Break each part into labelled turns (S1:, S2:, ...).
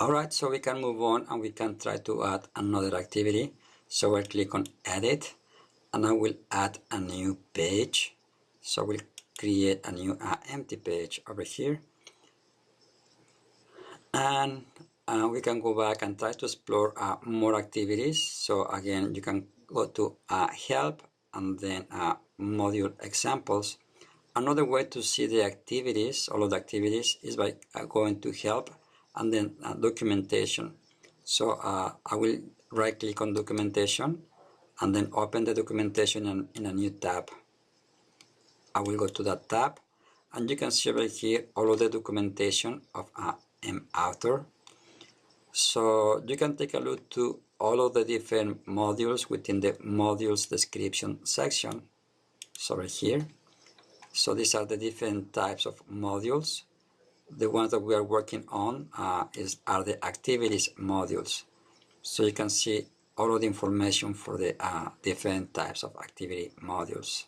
S1: Alright, so we can move on and we can try to add another activity. So I'll click on edit and I will add a new page. So we'll create a new empty page over here. And we can go back and try to explore more activities. So again, you can go to help and then module examples. Another way to see the activities, all of the activities, is by going to help and then documentation. So I will right click on documentation and then open the documentation in a new tab. I will go to that tab and you can see right here all of the documentation of mAuthor. So you can take a look to all of the different modules within the modules description section. So right here. So these are the different types of modules. The ones that we are working on are the activities modules. So you can see all of the information for the different types of activity modules.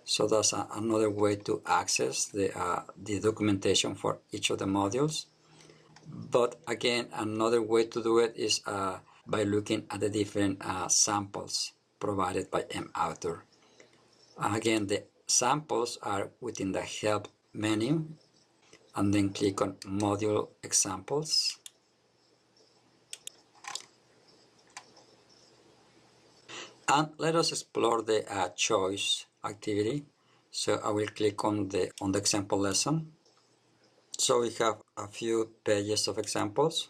S1: So that's another way to access the documentation for each of the modules. But again, another way to do it is by looking at the different samples provided by mAuthor. Again, the samples are within the help menu and then click on module examples. And let us explore the choice activity. So I will click on the example lesson. So we have a few pages of examples.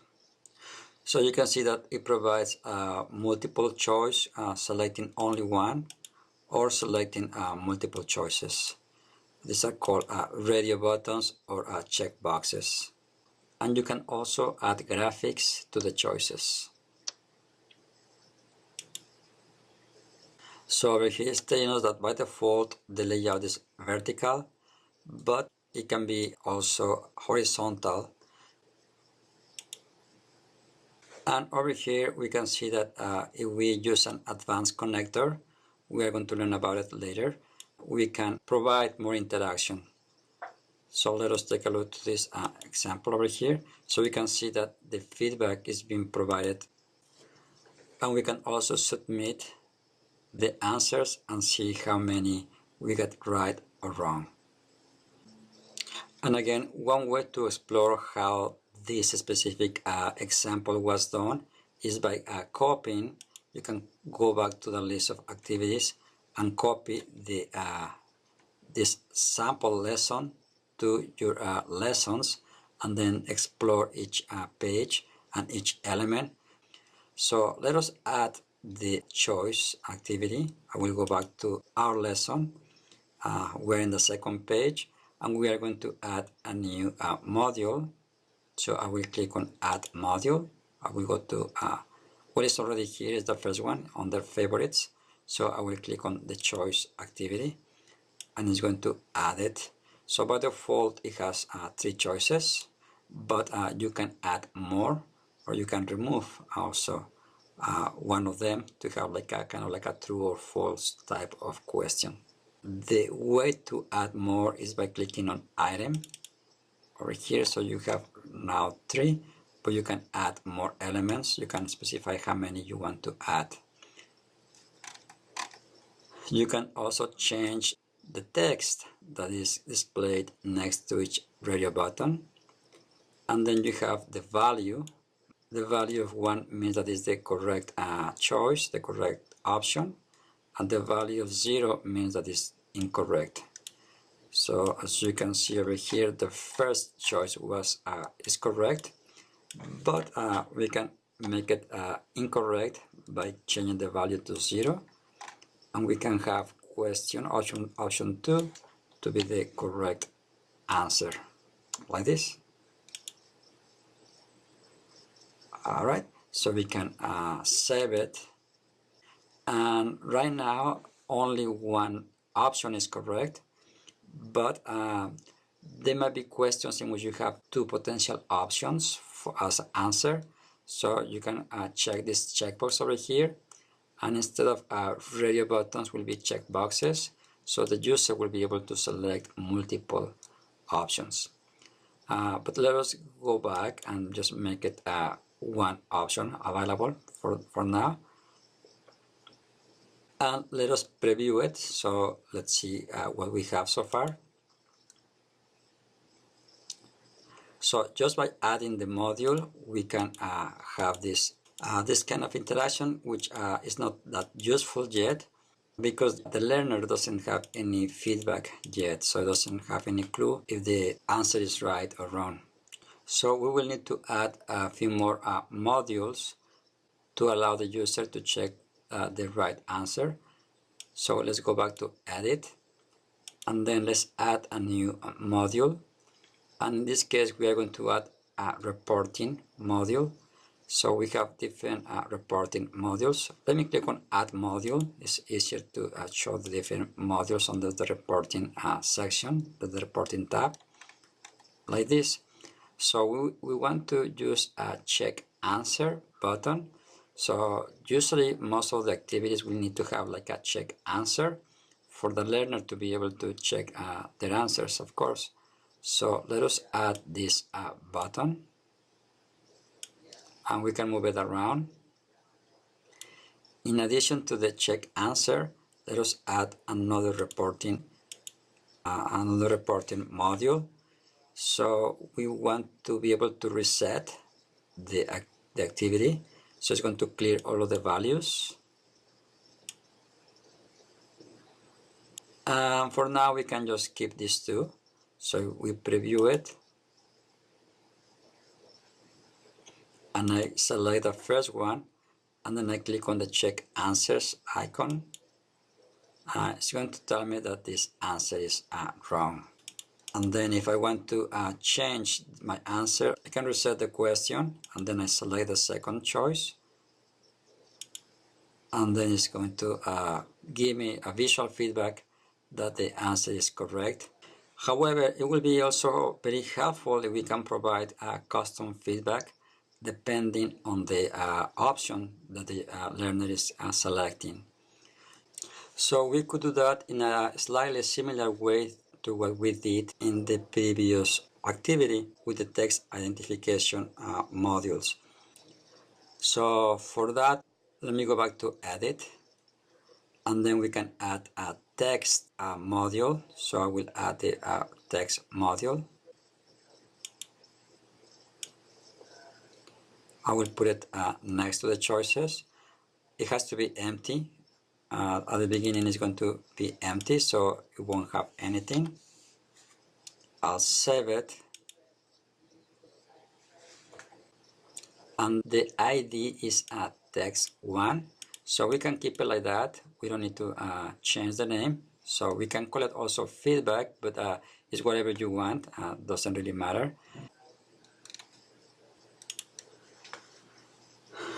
S1: So you can see that it provides multiple choice, selecting only one or selecting multiple choices. These are called radio buttons or check boxes. And you can also add graphics to the choices. So over here it's telling us that by default the layout is vertical, but it can be also horizontal. And over here we can see that if we use an advanced connector, we are going to learn about it later, we can provide more interaction. So let us take a look at this example over here. So we can see that the feedback is being provided, and we can also submit the answers and see how many we got right or wrong. And again, one way to explore how this specific example was done is by copying. You can go back to the list of activities and copy this sample lesson to your lessons and then explore each page and each element. So let us add the choice activity. I will go back to our lesson. We're in the second page and we are going to add a new module. So I will click on add module. I will go to what is already here is the first one under favorites. So I will click on the choice activity and it's going to add it. So by default it has 3 choices, but you can add more or you can remove also one of them to have like a kind of like a true or false type of question. The way to add more is by clicking on item over here. So you have now 3, but you can add more elements. You can specify how many you want to add. You can also change the text that is displayed next to each radio button, and then you have the value. The value of 1 means that is the correct choice, the correct option, and the value of 0 means that is incorrect. So as you can see over here, the first choice is correct, but we can make it incorrect by changing the value to 0, and we can have question option 2 to be the correct answer, like this. Alright, so we can save it, and right now only one option is correct, but there might be questions in which you have 2 potential options as an answer. So you can check this checkbox over here, and instead of radio buttons will be checkboxes, so the user will be able to select multiple options. But let us go back and just make it one option available for now. And let us preview it. So let's see what we have so far. So just by adding the module, we can have this kind of interaction, which is not that useful yet because the learner doesn't have any feedback yet, so it doesn't have any clue if the answer is right or wrong. So we will need to add a few more modules to allow the user to check the right answer. So let's go back to edit, and then let's add a new module. And in this case, we are going to add a reporting module. So we have different reporting modules. Let me click on add module. It's easier to show the different modules under the reporting section, the reporting tab, like this. So we want to use a check answer button. So usually most of the activities will need to have like a check answer for the learner to be able to check their answers, of course. So let us add this button, and we can move it around. In addition to the check answer, let us add another reporting module. So we want to be able to reset the activity. So it's going to clear all of the values. For now, we can just keep these two. So we preview it, and I select the first one, and then I click on the check answers icon. It's going to tell me that this answer is wrong. And then if I want to change my answer, I can reset the question, and then I select the second choice, and then it's going to give me a visual feedback that the answer is correct. However, it will be also very helpful if we can provide custom feedback depending on the option that the learner is selecting. So we could do that in a slightly similar way to what we did in the previous activity with the text identification modules. So for that, let me go back to edit, and then we can add a text module. So I will add the text module. I will put it next to the choices. It has to be empty. At the beginning it's going to be empty, so it won't have anything. I'll save it, and the ID is text1, so we can keep it like that. We don't need to change the name. So we can call it also feedback, but it's whatever you want, doesn't really matter.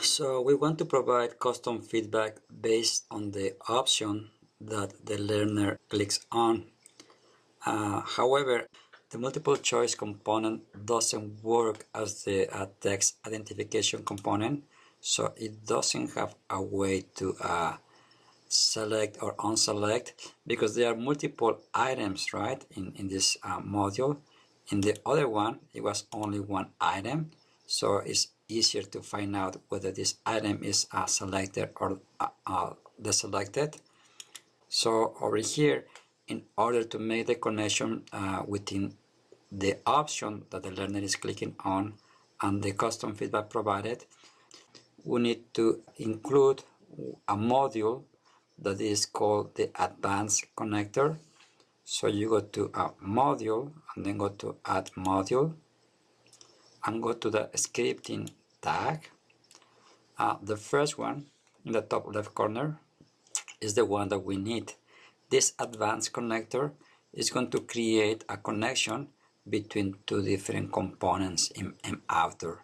S1: So we want to provide custom feedback based on the option that the learner clicks on. However, the multiple choice component doesn't work as the text identification component, so it doesn't have a way to select or unselect, because there are multiple items, right, in this module. In the other one, it was only one item, so it's easier to find out whether this item is selected or deselected. So over here, in order to make the connection within the option that the learner is clicking on and the custom feedback provided, we need to include a module that is called the advanced connector. So you go to a module, and then go to add module, and go to the scripting tag. The first one in the top left corner is the one that we need. This advanced connector is going to create a connection between two different components in mAuthor.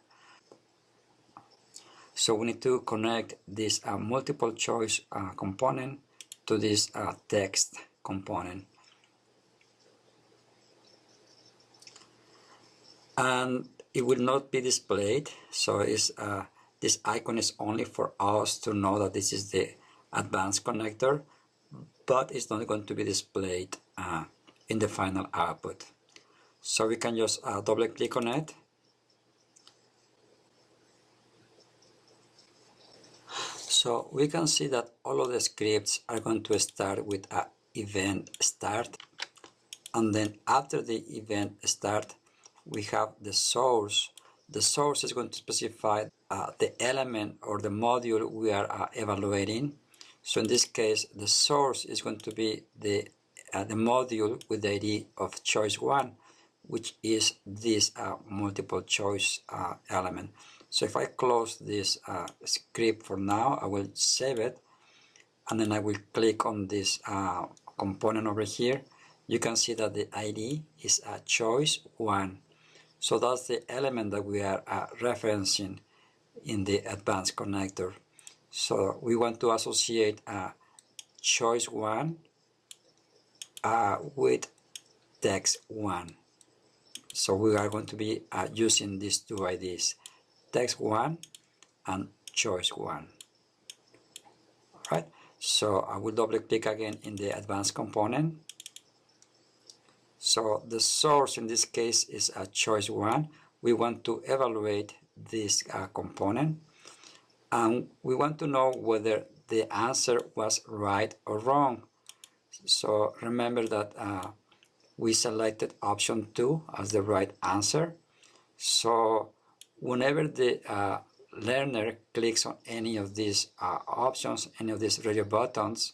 S1: So we need to connect this multiple choice component to this text component. And it will not be displayed, so this icon is only for us to know that this is the advanced connector, but it's not going to be displayed in the final output. So we can just double click on it. So we can see that all of the scripts are going to start with a event start, and then after the event start we have the source. The source is going to specify the element or the module we are evaluating. So in this case the source is going to be the module with the ID of choice 1, which is this multiple choice element. So if I close this script for now, I will save it, and then I will click on this component over here. You can see that the ID is choice 1. So that's the element that we are referencing in the advanced connector. So we want to associate choice 1 with text 1. So we are going to be using these two IDs, text 1 and choice 1. Right? So I will double click again in the advanced component. So the source in this case is choice 1. We want to evaluate this component, and we want to know whether the answer was right or wrong. So remember that we selected option 2 as the right answer. So whenever the learner clicks on any of these options, any of these radio buttons,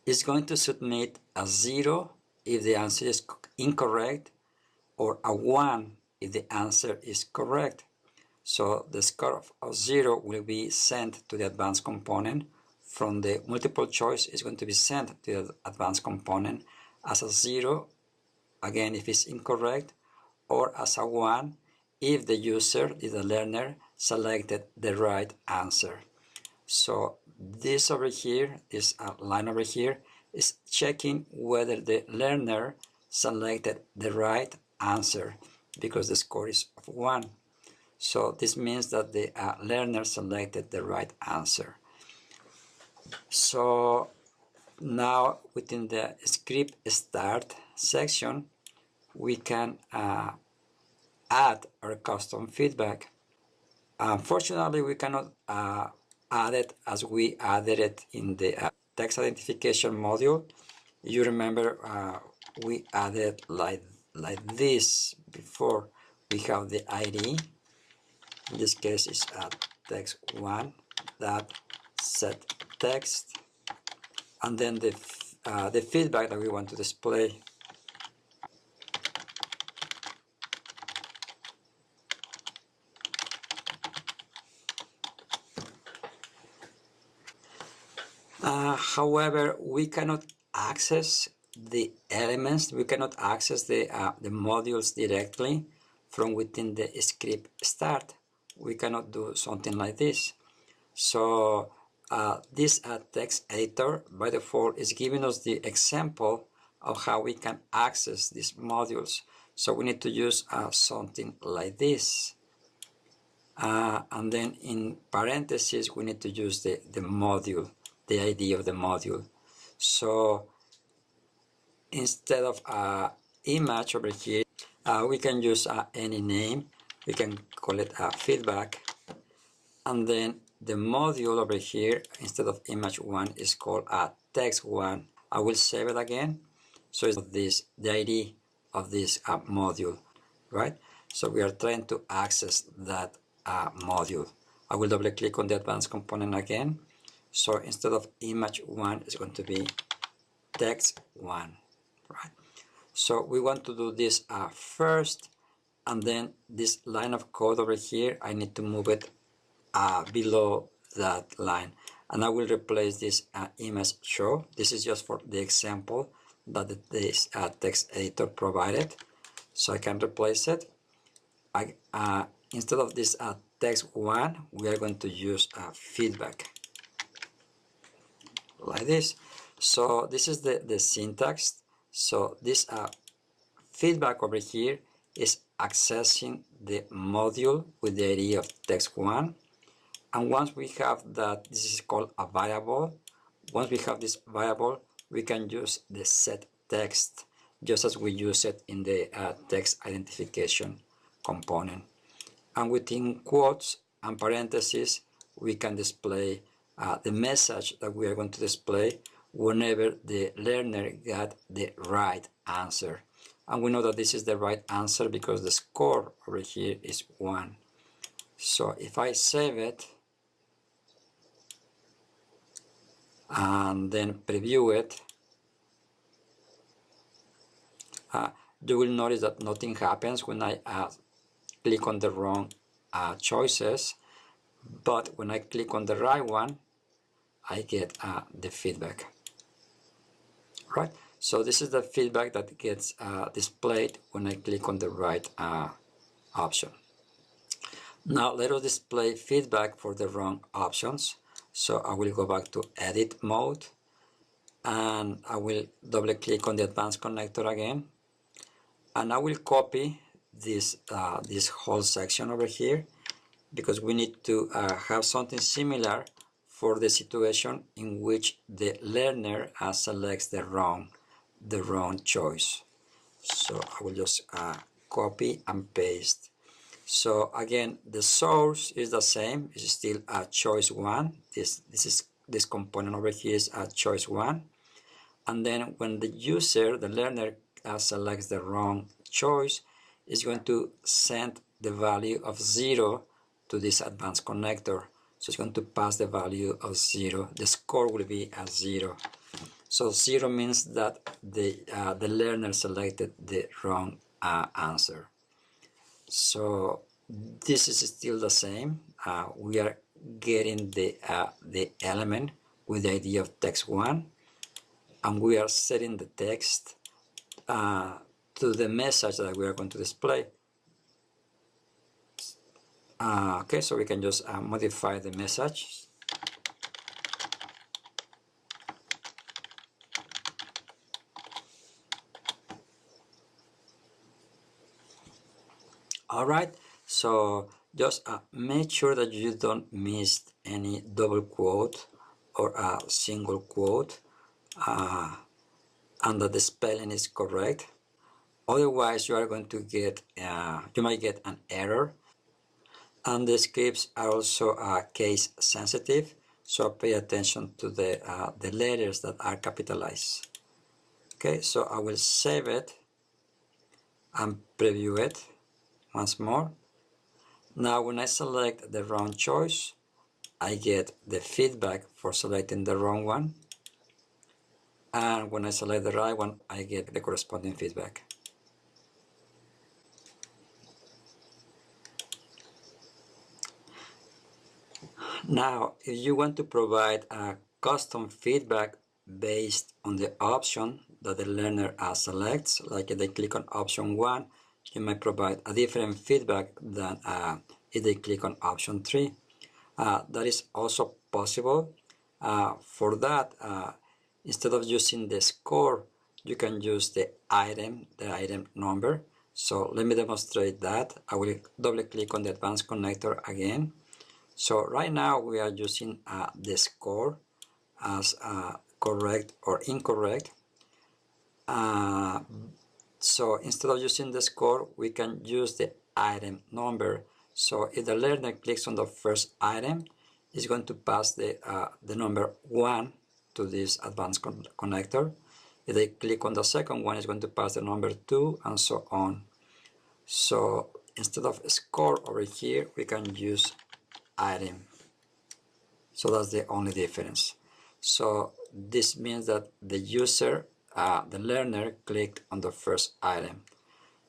S1: it's going to submit a 0 if the answer is incorrect, or a 1 if the answer is correct. So the score of 0 will be sent to the advanced component. From the multiple choice is going to be sent to the advanced component as a 0, again if it's incorrect, or as a 1 if the user, if the learner, selected the right answer. So this over here, this line over here, is checking whether the learner selected the right answer, because the score is of 1. So this means that the learner selected the right answer. So now within the script start section, we can add our custom feedback. Unfortunately, we cannot add it as we added it in the text identification module. You remember we added like this before. We have the ID. In this case is text1 that set text, and then the feedback that we want to display. However, we cannot access the elements, we cannot access the modules directly from within the script start. We cannot do something like this. So this text editor by default is giving us the example of how we can access these modules. So we need to use something like this. And then in parentheses we need to use the module, the ID of the module. So instead of image over here, we can use any name. We can call it feedback, and then the module over here, instead of image1, is called text1. I will save it again. So it's this, the ID of this module, right? So we are trying to access that module. I will double click on the advanced component again. So instead of image1, it's going to be text1, right? So we want to do this first, and then this line of code over here, I need to move it below that line, and I will replace this image show. This is just for the example that this text editor provided, so I can replace it. Instead of this text1, we are going to use feedback like this. So this is the syntax. So this feedback over here is accessing the module with the ID of text1, and once we have that, this is called a variable. Once we have this variable, we can use the set text. just as we use it in the text identification component. And within quotes and parentheses, we can display the message that we are going to display whenever the learner got the right answer. And we know that this is the right answer because the score over here is 1. So if I save it and then preview it, you will notice that nothing happens when I click on the wrong choices, but when I click on the right one, I get the feedback. Right? So this is the feedback that gets displayed when I click on the right option. Now let us display feedback for the wrong options. So I will go back to edit mode and I will double click on the advanced connector again, and I will copy this whole section over here because we need to have something similar for the situation in which the learner selects the wrong choice. So I will just copy and paste. So again, the source is the same. It's still choice 1. This component over here is choice 1. And then when the user, the learner, selects the wrong choice, it's going to send the value of 0 to this advanced connector. So it's going to pass the value of 0. The score will be a 0. So 0 means that the learner selected the wrong answer. So this is still the same. We are getting the element with the ID of text 1, and we are setting the text to the message that we are going to display. Okay, so we can just modify the message. Alright, so just make sure that you don't miss any double quote or a single quote and that the spelling is correct. Otherwise, you are going to get, you might get an error. And the scripts are also case sensitive, so pay attention to the letters that are capitalized. Okay, so I will save it and preview it once more. Now when I select the wrong choice, I get the feedback for selecting the wrong one. And when I select the right one, I get the corresponding feedback. Now, if you want to provide a custom feedback based on the option that the learner selects, like if they click on option 1, you might provide a different feedback than if they click on option 3. That is also possible. For that, instead of using the score, you can use the item number. So let me demonstrate that. I will double click on the advanced connector again. So right now we are using the score as correct or incorrect. So instead of using the score, we can use the item number. So if the learner clicks on the first item, it's going to pass the number 1 to this advanced connector. If they click on the second one, it's going to pass the number 2 and so on. So instead of score over here, we can use item. So that's the only difference. So this means that the user, the learner, clicked on the first item.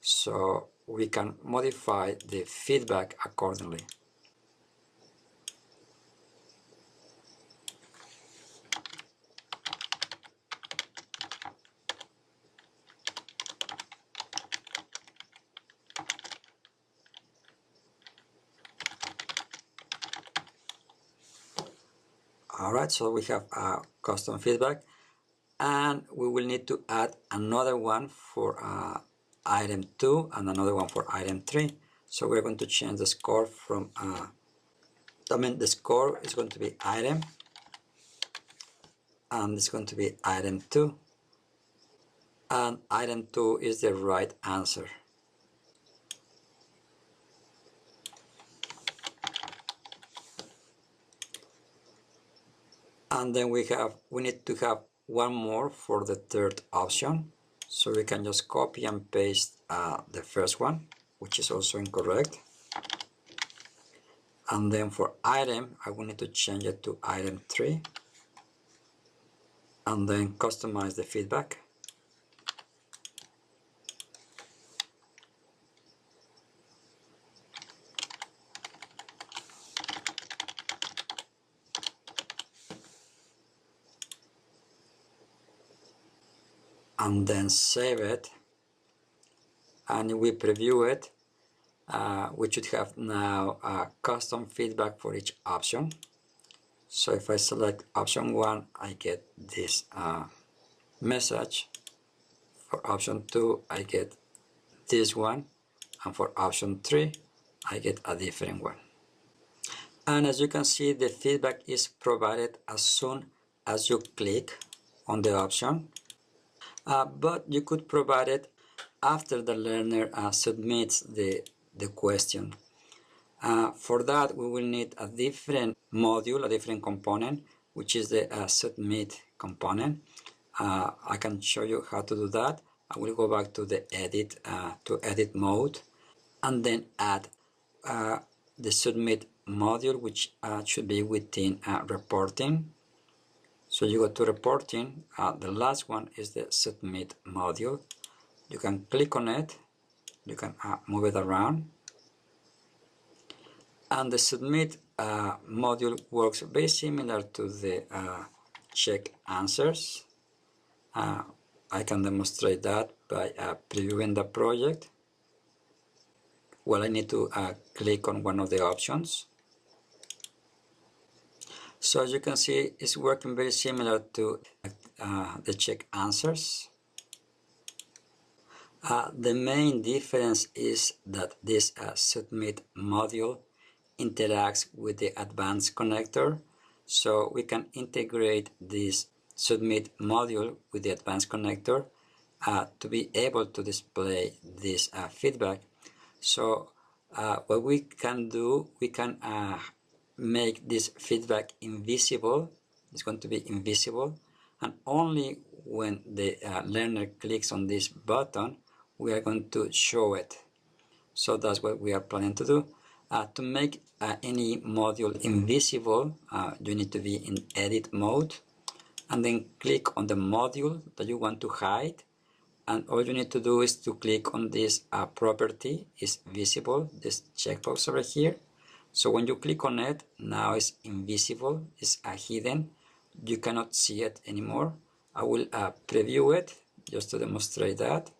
S1: So we can modify the feedback accordingly. Alright, so we have custom feedback, and we will need to add another one for item 2 and another one for item 3. So we're going to change the score from, the score is going to be item, and it's going to be item 2. and item 2 is the right answer. And then we need to have one more for the third option. So we can just copy and paste the first one, which is also incorrect. And then for item, I will need to change it to item 3. And then customize the feedback. And then save it. And if we preview it, we should have now custom feedback for each option. So if I select option 1, I get this message. For option 2, I get this one. And for option 3, I get a different one. And as you can see, the feedback is provided as soon as you click on the option. But you could provide it after the learner submits the question. For that, we will need a different module, a different component, which is the submit component. I can show you how to do that. I will go back to the edit mode, and then add the submit module, which should be within reporting. So you go to reporting, the last one is the submit module. You can click on it, you can move it around. And the submit module works very similar to the check answers. I can demonstrate that by previewing the project. Well, I need to click on one of the options. So as you can see, it's working very similar to the check answers. The main difference is that this submit module interacts with the advanced connector. So we can integrate this submit module with the advanced connector to be able to display this feedback. So what we can do, we can make this feedback invisible. It's going to be invisible, and only when the learner clicks on this button, we are going to show it. So that's what we are planning to do. To make any module invisible, you need to be in edit mode, and then click on the module that you want to hide. And all you need to do is to click on this property is visible, this checkbox over here. So when you click on it, now it's invisible, it's hidden. You cannot see it anymore. I will preview it just to demonstrate that.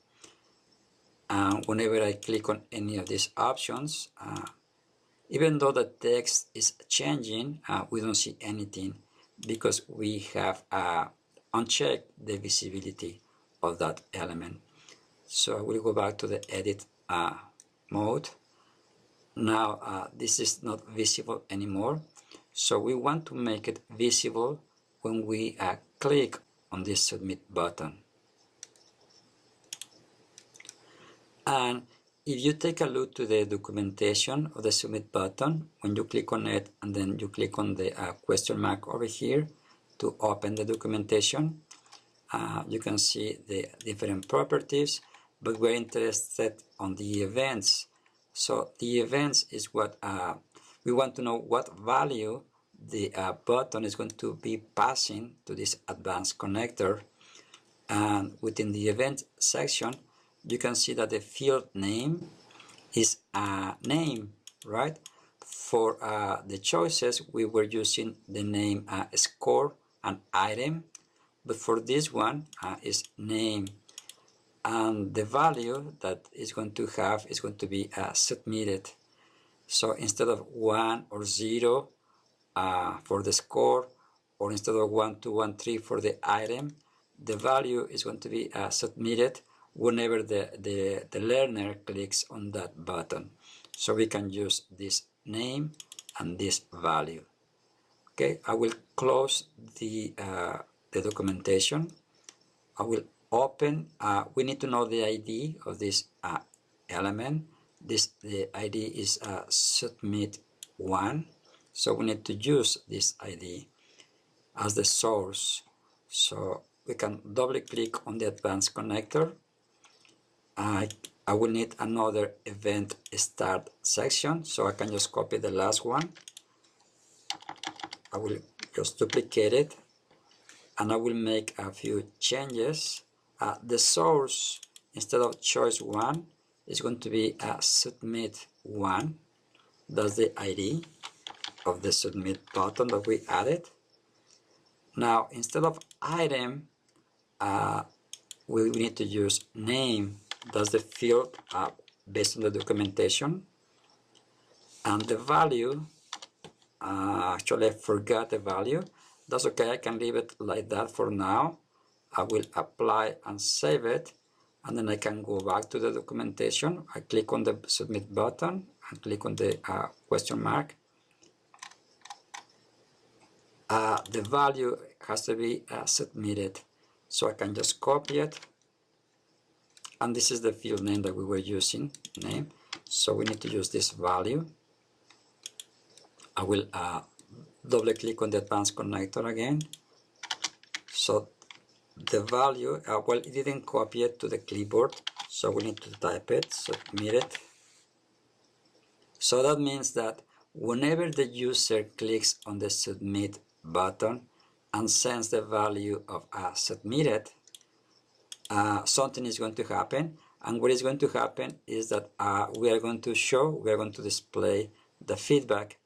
S1: Whenever I click on any of these options, even though the text is changing, we don't see anything because we have unchecked the visibility of that element. So I will go back to the edit mode. Now this is not visible anymore. So we want to make it visible when we click on this submit button. And if you take a look to the documentation of the submit button, when you click on it and then you click on the question mark over here to open the documentation, you can see the different properties, but we're interested on the events. So the events is what we want to know what value the button is going to be passing to this advanced connector. And within the event section, you can see that the field name is a name, right? For the choices, we were using the name score and item, but for this one is name. And the value that is going to have is going to be submitted. So instead of 1 or 0 for the score, or instead of 1, 2, 1, 3 for the item, the value is going to be submitted whenever the learner clicks on that button. So we can use this name and this value. Okay, I will close the documentation. I will open. We need to know the ID of this element. The ID is submit1, so we need to use this ID as the source. So we can double click on the advanced connector. I will need another event start section, so I can just copy the last one. I will just duplicate it, and I will make a few changes. The source, instead of choice 1, is going to be submit 1. That's the ID of the submit button that we added. Now, instead of item, we need to use name. That's the field based on the documentation. And the value, actually I forgot the value. That's okay, I can leave it like that for now. I will apply and save it, and then I can go back to the documentation. I click on the submit button and click on the question mark. The value has to be submitted, so I can just copy it, and this is the field name that we were using, name. So we need to use this value. I will double click on the advanced connector again. So the value, well, it didn't copy it to the clipboard, so we need to type it, submit it. So that means that whenever the user clicks on the submit button and sends the value of submitted, something is going to happen. And what is going to happen is that we are going to display the feedback.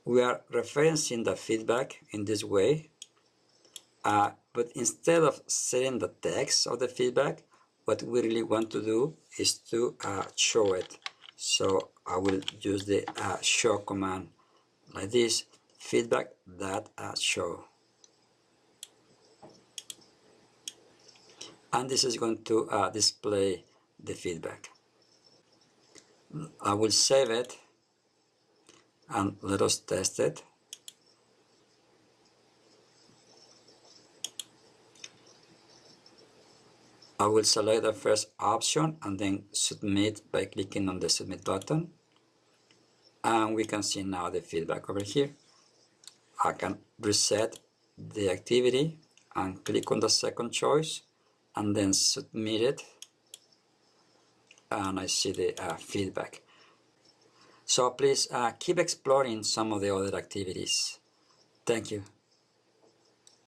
S1: We are referencing the feedback in this way. But instead of setting the text of the feedback, what we really want to do is to show it. So I will use the show command like this, feedback.show. And this is going to display the feedback. I will save it and let us test it. I will select the first option and then submit by clicking on the submit button. And we can see now the feedback over here. I can reset the activity and click on the second choice and then submit it. And I see the feedback. So please keep exploring some of the other activities. Thank you.